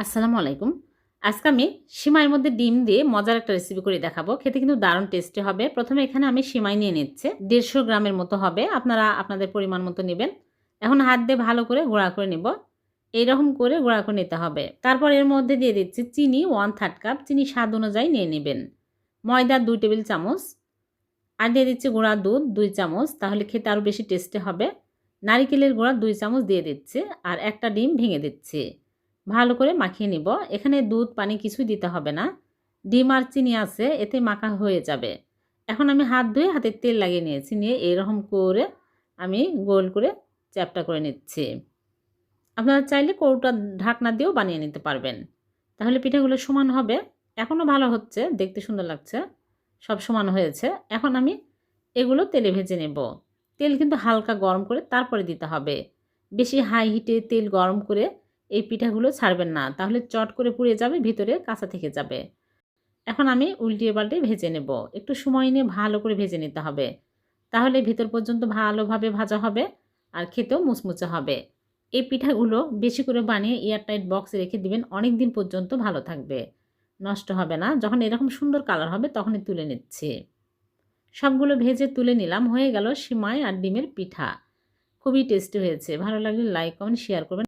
আসসালামু আলাইকুম। আজকে আমি সিমাইয়ের মধ্যে ডিম দিয়ে মজার একটা রেসিপি করে দেখাবো। খেতে কিন্তু দারুণ টেস্টি হবে। প্রথমে এখানে আমি সিমাই নিয়ে নিচ্ছি। ১৫০ গ্রামের মতো হবে। আপনারা আপনাদের পরিমাণ মতো নিবেন। এখন হাত দিয়ে ভালো করে গুঁড়া করে নিব। এইরকম করে গুঁড়া করে নিতে হবে। তারপর এর মধ্যে দিয়ে দিচ্ছি চিনি 1/3 কাপ। চিনি স্বাদ অনুযায়ী নিয়ে নিবেন। ময়দা ২ টেবিল চামচ। আর দিয়ে দিচ্ছি গুঁড়া দুধ ২ চামচ। তাহলে খেতে আরও বেশি টেস্টি হবে। নারিকেলের গুঁড়া ২ চামচ দিয়ে দিচ্ছি। আর একটা ডিম ভেঙে দিচ্ছি। ভালো করে মাখিয়ে নিব। এখানে দুধ পানি কিছুই দিতে হবে না। ডিম আর চিনি আছে, এতে মাখা হয়ে যাবে। এখন আমি হাত ধুয়ে হাতে তেল লাগিয়ে নিয়েছি। নিয়ে এরকম করে আমি গোল করে চ্যাপ্টা করে নিচ্ছি। আপনারা চাইলে কৌটার ঢাকনা দিয়েও বানিয়ে নিতে পারবেন। তাহলে পিঠাগুলো সমান হবে। এখনও ভালো হচ্ছে, দেখতে সুন্দর লাগছে। সব সমান হয়েছে। এখন আমি এগুলো তেলে ভেজে নেব। তেল কিন্তু হালকা গরম করে তারপরে দিতে হবে। বেশি হাই হিটে তেল গরম করে এই পিঠাগুলো ছাড়বেন না, তাহলে চট করে পুড়ে যাবে, ভিতরে কাঁচা থেকে যাবে। এখন আমি উল্টিয়ে পাল্টে ভেজে নেব। একটু সময় নিয়ে ভালো করে ভেজে নিতে হবে। তাহলে ভিতর পর্যন্ত ভালোভাবে ভাজা হবে আর খেতেও মুচমুচে হবে। এই পিঠাগুলো বেশি করে বানিয়ে এয়ারটাইট বক্সে রেখে দিবেন, অনেক দিন পর্যন্ত ভালো থাকবে, নষ্ট হবে না। যখন এরকম সুন্দর কালার হবে তখনই তুলে নিচ্ছি। সবগুলো ভেজে তুলে নিলাম। হয়ে গেল সিমাই আর ডিমের পিঠা। খুবই টেস্টি হয়েছে। ভালো লাগলে লাইক কমেন্ট শেয়ার করবেন।